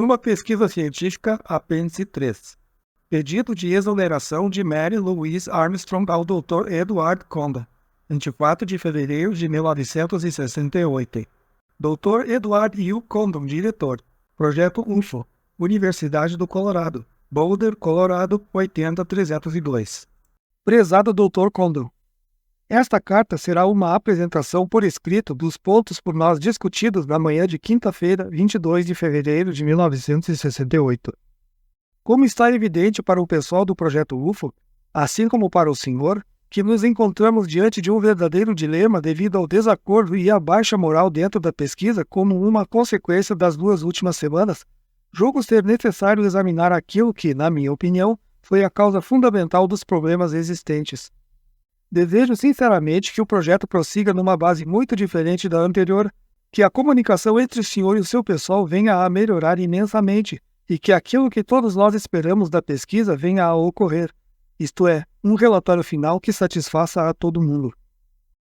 Uma pesquisa científica, apêndice 3. Pedido de exoneração de Mary Louise Armstrong ao Dr. Edward Condon, 24 de fevereiro de 1968. Dr. Edward U. Condon, diretor. Projeto UFO, Universidade do Colorado, Boulder, Colorado, 80302. Prezado Dr. Condon, esta carta será uma apresentação por escrito dos pontos por nós discutidos na manhã de quinta-feira, 22 de fevereiro de 1968. Como está evidente para o pessoal do Projeto UFO, assim como para o senhor, que nos encontramos diante de um verdadeiro dilema devido ao desacordo e à baixa moral dentro da pesquisa como uma consequência das 2 últimas semanas, julgo ser necessário examinar aquilo que, na minha opinião, foi a causa fundamental dos problemas existentes. Desejo sinceramente que o projeto prossiga numa base muito diferente da anterior, que a comunicação entre o senhor e o seu pessoal venha a melhorar imensamente e que aquilo que todos nós esperamos da pesquisa venha a ocorrer, isto é, um relatório final que satisfaça a todo mundo.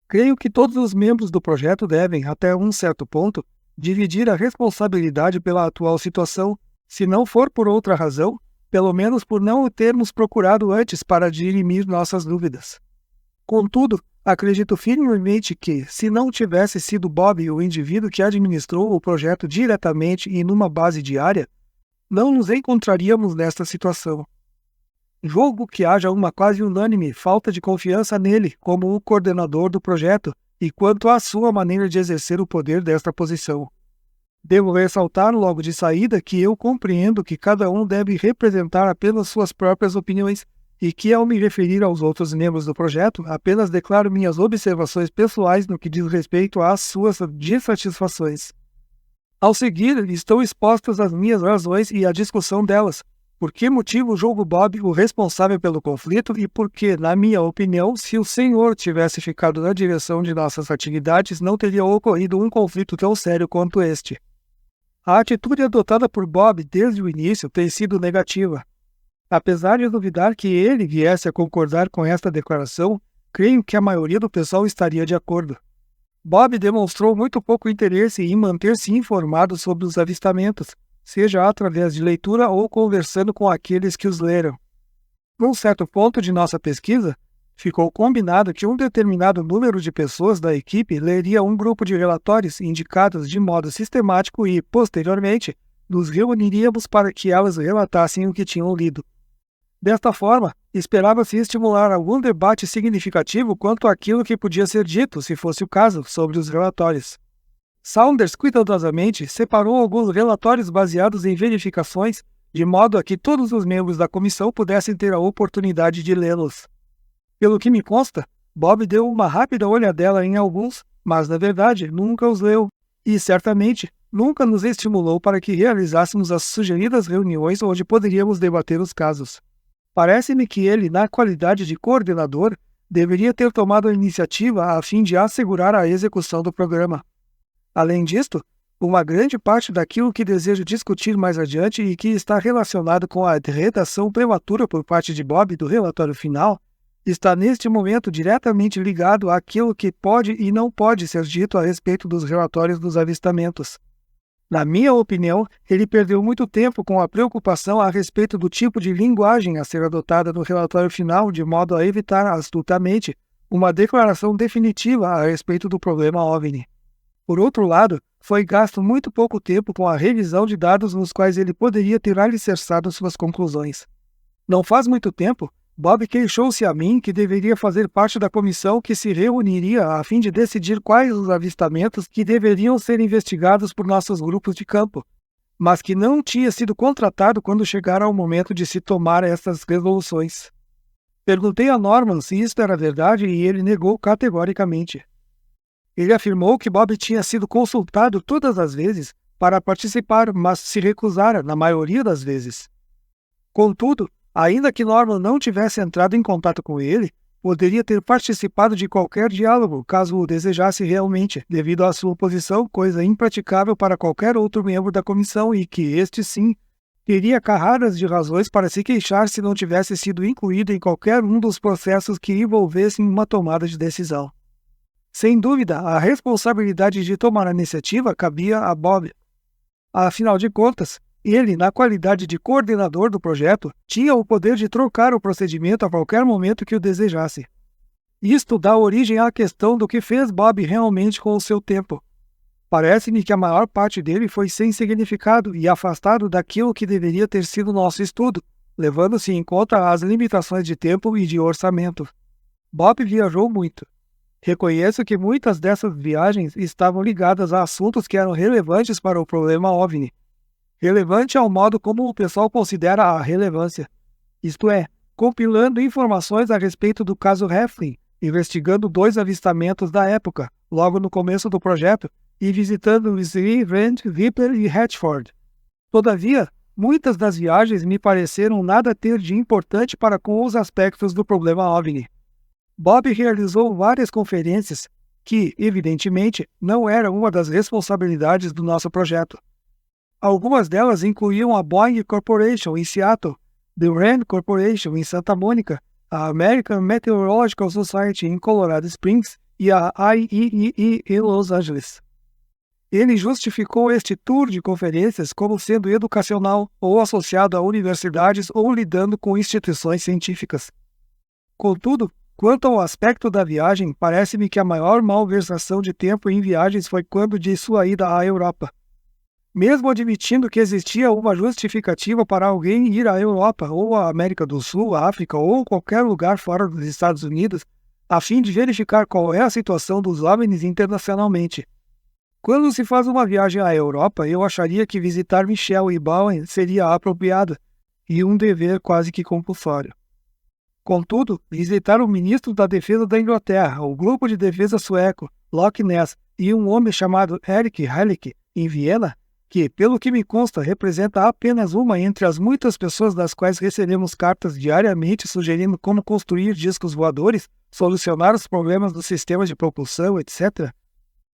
Creio que todos os membros do projeto devem, até um certo ponto, dividir a responsabilidade pela atual situação, se não for por outra razão, pelo menos por não o termos procurado antes para dirimir nossas dúvidas. Contudo, acredito firmemente que, se não tivesse sido Bob o indivíduo que administrou o projeto diretamente e numa base diária, não nos encontraríamos nesta situação. Julgo que haja uma quase unânime falta de confiança nele como o coordenador do projeto e quanto à sua maneira de exercer o poder desta posição. Devo ressaltar logo de saída que eu compreendo que cada um deve representar apenas suas próprias opiniões e que, ao me referir aos outros membros do projeto, apenas declaro minhas observações pessoais no que diz respeito às suas dissatisfações. Ao seguir, estão expostas as minhas razões e a discussão delas. Por que motivo julgo Bob o responsável pelo conflito e por que, na minha opinião, se o senhor tivesse ficado na direção de nossas atividades, não teria ocorrido um conflito tão sério quanto este. A atitude adotada por Bob desde o início tem sido negativa. Apesar de duvidar que ele viesse a concordar com esta declaração, creio que a maioria do pessoal estaria de acordo. Bob demonstrou muito pouco interesse em manter-se informado sobre os avistamentos, seja através de leitura ou conversando com aqueles que os leram. Num certo ponto de nossa pesquisa, ficou combinado que um determinado número de pessoas da equipe leria um grupo de relatórios indicados de modo sistemático e, posteriormente, nos reuniríamos para que elas relatassem o que tinham lido. Desta forma, esperava-se estimular algum debate significativo quanto àquilo que podia ser dito, se fosse o caso, sobre os relatórios. Saunders cuidadosamente separou alguns relatórios baseados em verificações, de modo a que todos os membros da comissão pudessem ter a oportunidade de lê-los. Pelo que me consta, Bob deu uma rápida olhadela em alguns, mas, na verdade, nunca os leu, e, certamente, nunca nos estimulou para que realizássemos as sugeridas reuniões onde poderíamos debater os casos. Parece-me que ele, na qualidade de coordenador, deveria ter tomado a iniciativa a fim de assegurar a execução do programa. Além disto, uma grande parte daquilo que desejo discutir mais adiante e que está relacionado com a redação prematura por parte de Bob do relatório final, está neste momento diretamente ligado àquilo que pode e não pode ser dito a respeito dos relatórios dos avistamentos. Na minha opinião, ele perdeu muito tempo com a preocupação a respeito do tipo de linguagem a ser adotada no relatório final, de modo a evitar astutamente uma declaração definitiva a respeito do problema OVNI. Por outro lado, foi gasto muito pouco tempo com a revisão de dados nos quais ele poderia ter alicerçado suas conclusões. Não faz muito tempo, Bob queixou-se a mim que deveria fazer parte da comissão que se reuniria a fim de decidir quais os avistamentos que deveriam ser investigados por nossos grupos de campo, mas que não tinha sido contratado quando chegara ao momento de se tomar essas resoluções. Perguntei a Norman se isto era verdade e ele negou categoricamente. Ele afirmou que Bob tinha sido consultado todas as vezes para participar, mas se recusara na maioria das vezes. Contudo, ainda que Norman não tivesse entrado em contato com ele, poderia ter participado de qualquer diálogo, caso o desejasse realmente, devido à sua posição, coisa impraticável para qualquer outro membro da comissão e que este, sim, teria carradas de razões para se queixar se não tivesse sido incluído em qualquer um dos processos que envolvessem uma tomada de decisão. Sem dúvida, a responsabilidade de tomar a iniciativa cabia a Bob. Afinal de contas, Ele, na qualidade de coordenador do projeto, tinha o poder de trocar o procedimento a qualquer momento que o desejasse. Isto dá origem à questão do que fez Bob realmente com o seu tempo. Parece-me que a maior parte dele foi sem significado e afastado daquilo que deveria ter sido nosso estudo, levando-se em conta as limitações de tempo e de orçamento. Bob viajou muito. Reconheço que muitas dessas viagens estavam ligadas a assuntos que eram relevantes para o problema OVNI. Relevante ao modo como o pessoal considera a relevância. Isto é, compilando informações a respeito do caso Heflin, investigando 2 avistamentos da época, logo no começo do projeto, e visitando Lee, Rand, Viper e Hatchford. Todavia, muitas das viagens me pareceram nada ter de importante para com os aspectos do problema OVNI. Bob realizou várias conferências que, evidentemente, não eram uma das responsabilidades do nosso projeto. Algumas delas incluíam a Boeing Corporation em Seattle, The Rand Corporation em Santa Mônica, a American Meteorological Society em Colorado Springs e a IEEE em Los Angeles. Ele justificou este tour de conferências como sendo educacional ou associado a universidades ou lidando com instituições científicas. Contudo, quanto ao aspecto da viagem, parece-me que a maior malversação de tempo em viagens foi quando de sua ida à Europa. Mesmo admitindo que existia uma justificativa para alguém ir à Europa ou à América do Sul, à África ou qualquer lugar fora dos Estados Unidos, a fim de verificar qual é a situação dos OVNIs internacionalmente. Quando se faz uma viagem à Europa, eu acharia que visitar Michel e Bowen seria apropriado e um dever quase que compulsório. Contudo, visitar o ministro da Defesa da Inglaterra, o grupo de defesa sueco, Loch Ness, e um homem chamado Erich Hellick, em Viena, que, pelo que me consta, representa apenas uma entre as muitas pessoas das quais recebemos cartas diariamente sugerindo como construir discos voadores, solucionar os problemas dos sistemas de propulsão, etc.,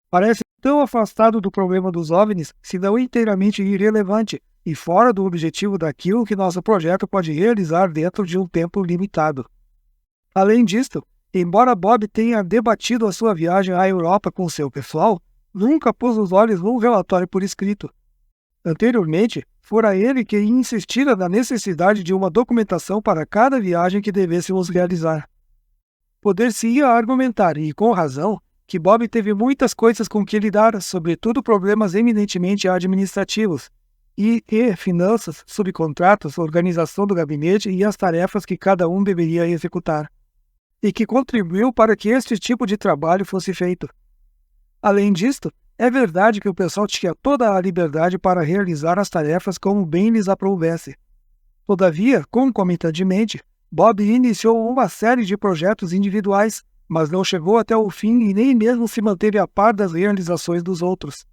parece tão afastado do problema dos OVNIs, se não inteiramente irrelevante, e fora do objetivo daquilo que nosso projeto pode realizar dentro de um tempo limitado. Além disto, embora Bob tenha debatido a sua viagem à Europa com seu pessoal, nunca pôs os olhos num relatório por escrito. Anteriormente, fora ele que insistira na necessidade de uma documentação para cada viagem que devêssemos realizar. Poder-se-ia argumentar, e com razão, que Bob teve muitas coisas com que lidar, sobretudo problemas eminentemente administrativos, e finanças, subcontratos, organização do gabinete e as tarefas que cada um deveria executar, e que contribuiu para que este tipo de trabalho fosse feito. Além disto, é verdade que o pessoal tinha toda a liberdade para realizar as tarefas como bem lhes aprouvesse. Todavia, concomitantemente, Bob iniciou uma série de projetos individuais, mas não chegou até o fim e nem mesmo se manteve a par das realizações dos outros.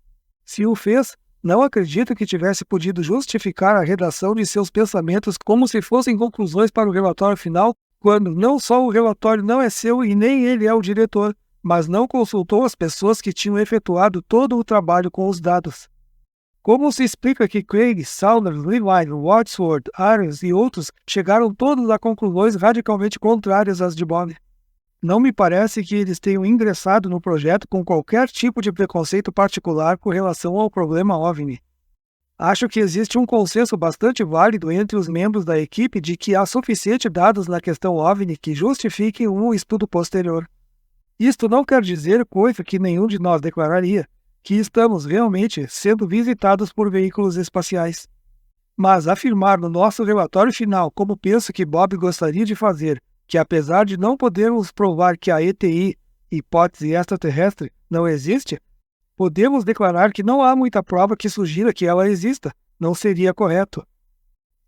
Se o fez, não acredito que tivesse podido justificar a redação de seus pensamentos como se fossem conclusões para o relatório final, quando não só o relatório não é seu e nem ele é o diretor, mas não consultou as pessoas que tinham efetuado todo o trabalho com os dados. Como se explica que Craig, Saunders, Levine, Wadsworth, Arias e outros chegaram todos a conclusões radicalmente contrárias às de Bob? Não me parece que eles tenham ingressado no projeto com qualquer tipo de preconceito particular com relação ao problema OVNI. Acho que existe um consenso bastante válido entre os membros da equipe de que há suficiente dados na questão OVNI que justifiquem um estudo posterior. Isto não quer dizer, coisa que nenhum de nós declararia, que estamos realmente sendo visitados por veículos espaciais. Mas afirmar no nosso relatório final, como penso que Bob gostaria de fazer, que apesar de não podermos provar que a ETI, hipótese extraterrestre, não existe, podemos declarar que não há muita prova que sugira que ela exista, não seria correto.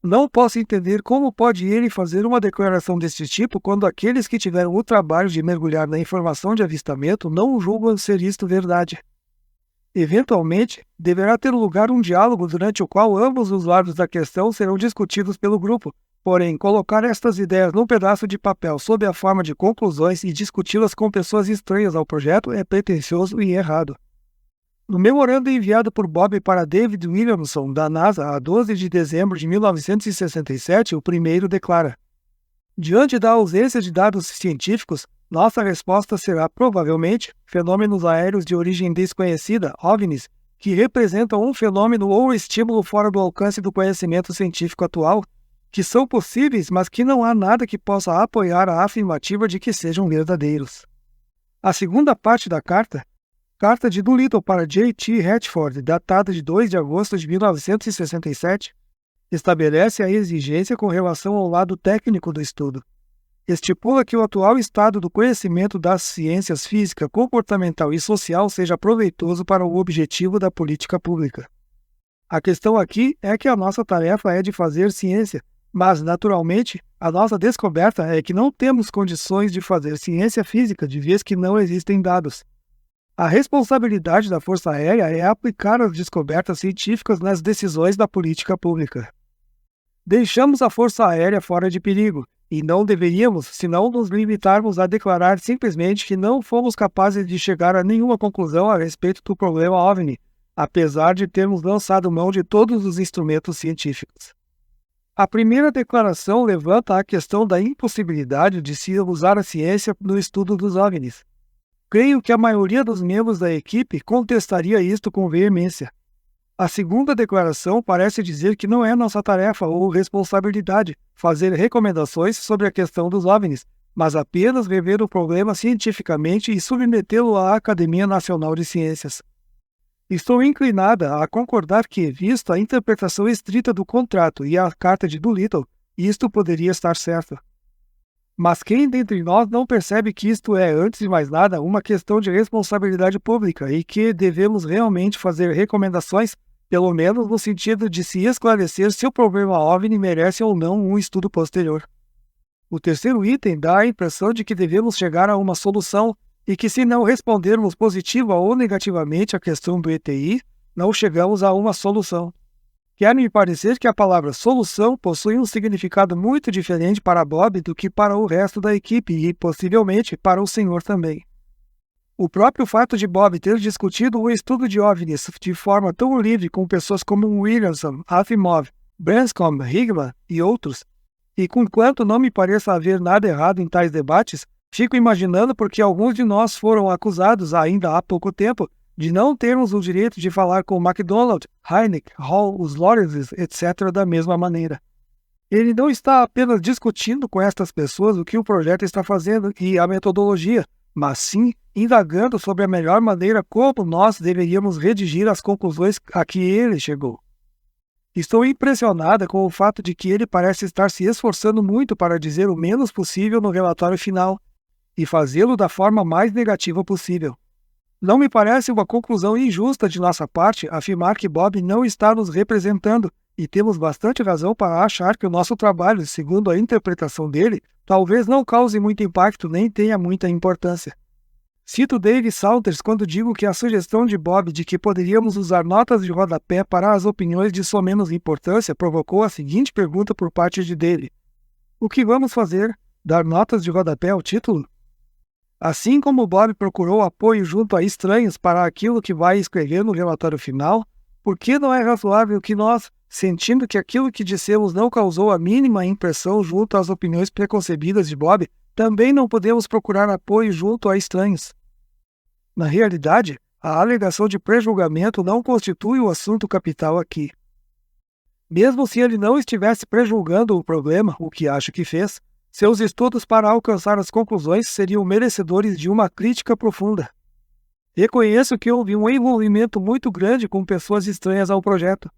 Não posso entender como pode ele fazer uma declaração deste tipo quando aqueles que tiveram o trabalho de mergulhar na informação de avistamento não julgam ser isto verdade. Eventualmente, deverá ter lugar um diálogo durante o qual ambos os lados da questão serão discutidos pelo grupo. Porém, colocar estas ideias num pedaço de papel sob a forma de conclusões e discuti-las com pessoas estranhas ao projeto é pretensioso e errado. No memorando enviado por Bob para David Williamson, da NASA, a 12 de dezembro de 1967, o primeiro declara: diante da ausência de dados científicos, nossa resposta será provavelmente fenômenos aéreos de origem desconhecida, OVNIs, que representam um fenômeno ou estímulo fora do alcance do conhecimento científico atual, que são possíveis, mas que não há nada que possa apoiar a afirmativa de que sejam verdadeiros. A segunda parte da carta de Doolittle para J.T. Hatchford, datada de 2 de agosto de 1967, estabelece a exigência com relação ao lado técnico do estudo. Estipula que o atual estado do conhecimento das ciências física, comportamental e social seja proveitoso para o objetivo da política pública. A questão aqui é que a nossa tarefa é de fazer ciência, mas, naturalmente, a nossa descoberta é que não temos condições de fazer ciência física, de vez que não existem dados. A responsabilidade da Força Aérea é aplicar as descobertas científicas nas decisões da política pública. Deixamos a Força Aérea fora de perigo, e não deveríamos, senão nos limitarmos a declarar simplesmente que não fomos capazes de chegar a nenhuma conclusão a respeito do problema OVNI, apesar de termos lançado mão de todos os instrumentos científicos. A primeira declaração levanta a questão da impossibilidade de se usar a ciência no estudo dos OVNIs. Creio que a maioria dos membros da equipe contestaria isto com veemência. A segunda declaração parece dizer que não é nossa tarefa ou responsabilidade fazer recomendações sobre a questão dos OVNIs, mas apenas rever o problema cientificamente e submetê-lo à Academia Nacional de Ciências. Estou inclinada a concordar que, vista a interpretação estrita do contrato e a carta de Doolittle, isto poderia estar certo. Mas quem dentre nós não percebe que isto é, antes de mais nada, uma questão de responsabilidade pública e que devemos realmente fazer recomendações, pelo menos no sentido de se esclarecer se o problema OVNI merece ou não um estudo posterior? O terceiro item dá a impressão de que devemos chegar a uma solução e que, se não respondermos positiva ou negativamente à questão do ETI, não chegamos a uma solução. Quer-me parecer que a palavra solução possui um significado muito diferente para Bob do que para o resto da equipe e, possivelmente, para o senhor também. O próprio fato de Bob ter discutido o estudo de OVNIs de forma tão livre com pessoas como Williamson, Asimov, Branscombe, Higman e outros, e conquanto não me pareça haver nada errado em tais debates, fico imaginando porque alguns de nós foram acusados ainda há pouco tempo de não termos o direito de falar com MacDonald, Hynek, Hall, os Lawrences, etc. da mesma maneira. Ele não está apenas discutindo com estas pessoas o que o projeto está fazendo e a metodologia, mas sim indagando sobre a melhor maneira como nós deveríamos redigir as conclusões a que ele chegou. Estou impressionada com o fato de que ele parece estar se esforçando muito para dizer o menos possível no relatório final e fazê-lo da forma mais negativa possível. Não me parece uma conclusão injusta de nossa parte afirmar que Bob não está nos representando, e temos bastante razão para achar que o nosso trabalho, segundo a interpretação dele, talvez não cause muito impacto nem tenha muita importância. Cito Dave Salters quando digo que a sugestão de Bob de que poderíamos usar notas de rodapé para as opiniões de sua menos importância provocou a seguinte pergunta por parte de Dave: o que vamos fazer? Dar notas de rodapé ao título? Assim como Bob procurou apoio junto a estranhos para aquilo que vai escrever no relatório final, por que não é razoável que nós, sentindo que aquilo que dissemos não causou a mínima impressão junto às opiniões preconcebidas de Bob, também não podemos procurar apoio junto a estranhos? Na realidade, a alegação de prejulgamento não constitui o assunto capital aqui. Mesmo se ele não estivesse prejulgando o problema, o que acho que fez, seus estudos para alcançar as conclusões seriam merecedores de uma crítica profunda. Reconheço que houve um envolvimento muito grande com pessoas estranhas ao projeto.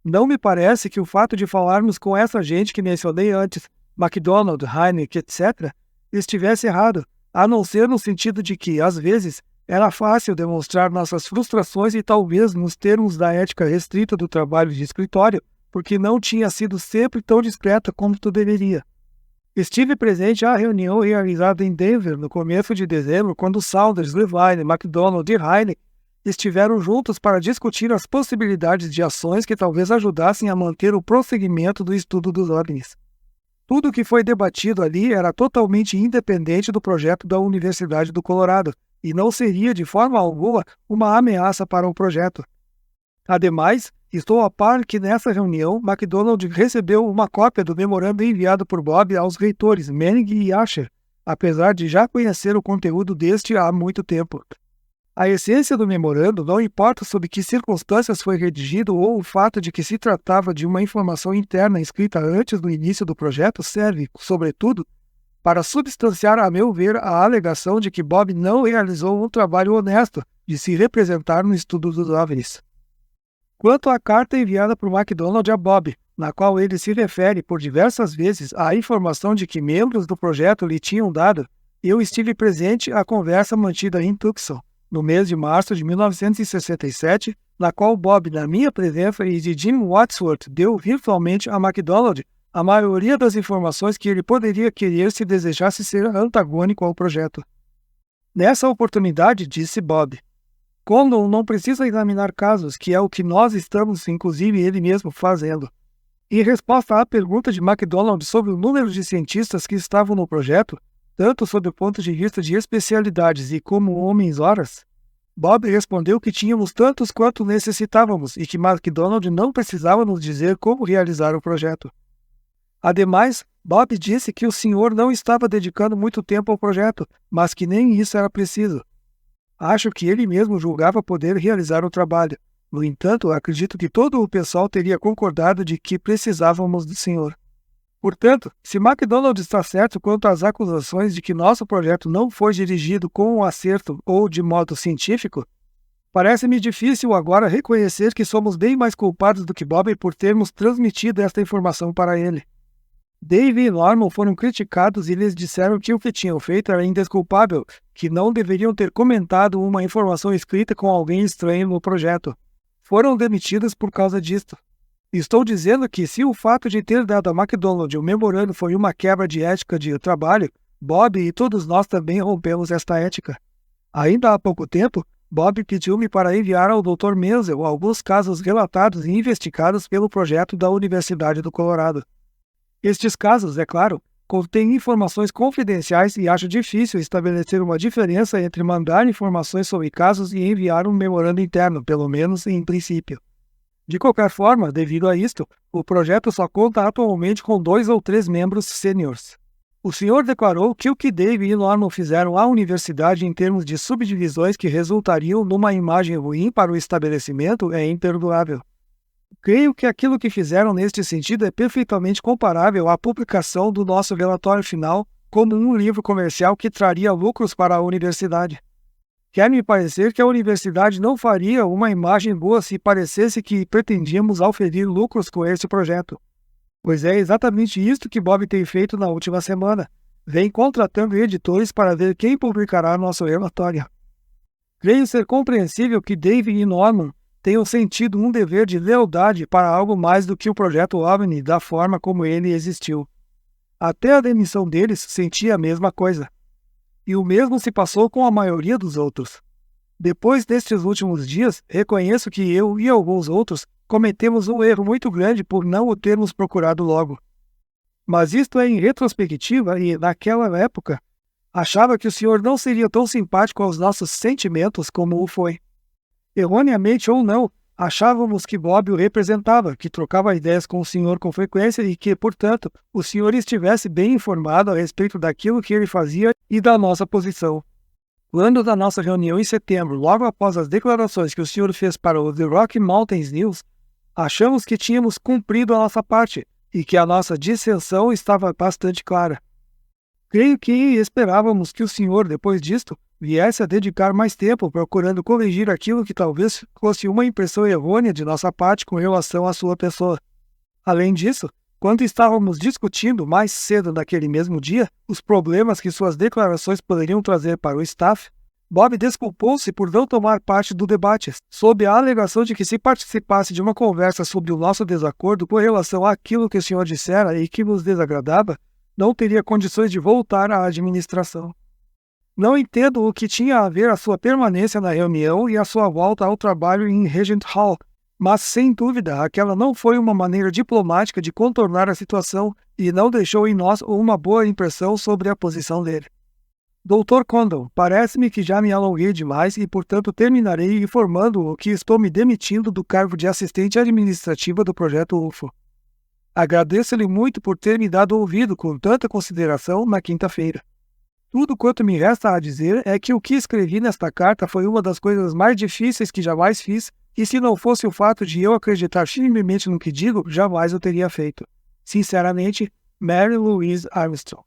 Não me parece que o fato de falarmos com essa gente que mencionei antes, MacDonald, Hynek, etc., estivesse errado, a não ser no sentido de que, às vezes, era fácil demonstrar nossas frustrações e talvez nos termos da ética restrita do trabalho de escritório, porque não tinha sido sempre tão discreta como tu deveria. Estive presente à reunião realizada em Denver no começo de dezembro, quando Saunders, Levine, MacDonald e Hynek estiveram juntos para discutir as possibilidades de ações que talvez ajudassem a manter o prosseguimento do estudo dos OVNIs. Tudo o que foi debatido ali era totalmente independente do projeto da Universidade do Colorado e não seria de forma alguma uma ameaça para o projeto. Ademais, estou a par que nessa reunião, MacDonald recebeu uma cópia do memorando enviado por Bob aos reitores Manning e Asher, apesar de já conhecer o conteúdo deste há muito tempo. A essência do memorando não importa sob que circunstâncias foi redigido ou o fato de que se tratava de uma informação interna escrita antes do início do projeto serve, sobretudo, para substanciar, a meu ver, a alegação de que Bob não realizou um trabalho honesto de se representar no estudo dos OVNIs. Quanto à carta enviada por MacDonald a Bob, na qual ele se refere por diversas vezes à informação de que membros do projeto lhe tinham dado, eu estive presente à conversa mantida em Tucson, no mês de março de 1967, na qual Bob, na minha presença, e de Jim Wadsworth deu virtualmente a MacDonald a maioria das informações que ele poderia querer se desejasse ser antagônico ao projeto. Nessa oportunidade, disse Bob, Condon não precisa examinar casos, que é o que nós estamos, inclusive ele mesmo, fazendo. Em resposta à pergunta de MacDonald sobre o número de cientistas que estavam no projeto, tanto sob o ponto de vista de especialidades e como homens-horas, Bob respondeu que tínhamos tantos quanto necessitávamos e que MacDonald não precisava nos dizer como realizar o projeto. Ademais, Bob disse que o senhor não estava dedicando muito tempo ao projeto, mas que nem isso era preciso. Acho que ele mesmo julgava poder realizar o trabalho. No entanto, acredito que todo o pessoal teria concordado de que precisávamos do senhor. Portanto, se MacDonald está certo quanto às acusações de que nosso projeto não foi dirigido com um acerto ou de modo científico, parece-me difícil agora reconhecer que somos bem mais culpados do que Bob por termos transmitido esta informação para ele. Dave e Norman foram criticados e lhes disseram que o que tinham feito era indesculpável, que não deveriam ter comentado uma informação escrita com alguém estranho no projeto. Foram demitidos por causa disto. Estou dizendo que, se o fato de ter dado a MacDonald o memorando foi uma quebra de ética de trabalho, Bob e todos nós também rompemos esta ética. Ainda há pouco tempo, Bob pediu-me para enviar ao Dr. Menzel alguns casos relatados e investigados pelo projeto da Universidade do Colorado. Estes casos, é claro, contêm informações confidenciais e acho difícil estabelecer uma diferença entre mandar informações sobre casos e enviar um memorando interno, pelo menos em princípio. De qualquer forma, devido a isto, o projeto só conta atualmente com 2 ou 3 membros sêniores. O senhor declarou que o que Dave e Norman fizeram à universidade em termos de subdivisões que resultariam numa imagem ruim para o estabelecimento é imperdoável. Creio que aquilo que fizeram neste sentido é perfeitamente comparável à publicação do nosso relatório final como um livro comercial que traria lucros para a universidade. Quer-me parecer que a universidade não faria uma imagem boa se parecesse que pretendíamos auferir lucros com esse projeto. Pois é exatamente isto que Bob tem feito na última semana. Vem contratando editores para ver quem publicará nosso relatório. Creio ser compreensível que Dave e Norman tenham sentido um dever de lealdade para algo mais do que o projeto OVNI da forma como ele existiu. Até a demissão deles sentia a mesma coisa. E o mesmo se passou com a maioria dos outros. Depois destes últimos dias, reconheço que eu e alguns outros cometemos um erro muito grande por não o termos procurado logo. Mas isto é em retrospectiva e, naquela época, achava que o senhor não seria tão simpático aos nossos sentimentos como o foi. Erroneamente ou não, achávamos que Bob o representava, que trocava ideias com o senhor com frequência e que, portanto, o senhor estivesse bem informado a respeito daquilo que ele fazia e da nossa posição. Quando da nossa reunião em setembro, logo após as declarações que o senhor fez para o The Rocky Mountains News, achamos que tínhamos cumprido a nossa parte e que a nossa dissensão estava bastante clara. Creio que esperávamos que o senhor, depois disto, viesse a dedicar mais tempo procurando corrigir aquilo que talvez fosse uma impressão errônea de nossa parte com relação à sua pessoa. Além disso, quando estávamos discutindo mais cedo naquele mesmo dia os problemas que suas declarações poderiam trazer para o staff, Bob desculpou-se por não tomar parte do debate, sob a alegação de que se participasse de uma conversa sobre o nosso desacordo com relação àquilo que o senhor dissera e que nos desagradava, não teria condições de voltar à administração. Não entendo o que tinha a ver a sua permanência na reunião e a sua volta ao trabalho em Regent Hall, mas, sem dúvida, aquela não foi uma maneira diplomática de contornar a situação e não deixou em nós uma boa impressão sobre a posição dele. Dr. Condon, parece-me que já me alonguei demais e, portanto, terminarei informando-o que estou me demitindo do cargo de assistente administrativa do projeto UFO. Agradeço-lhe muito por ter me dado ouvido com tanta consideração na quinta-feira. Tudo quanto me resta a dizer é que o que escrevi nesta carta foi uma das coisas mais difíceis que jamais fiz, e se não fosse o fato de eu acreditar firmemente no que digo, jamais eu teria feito. Sinceramente, Mary Louise Armstrong.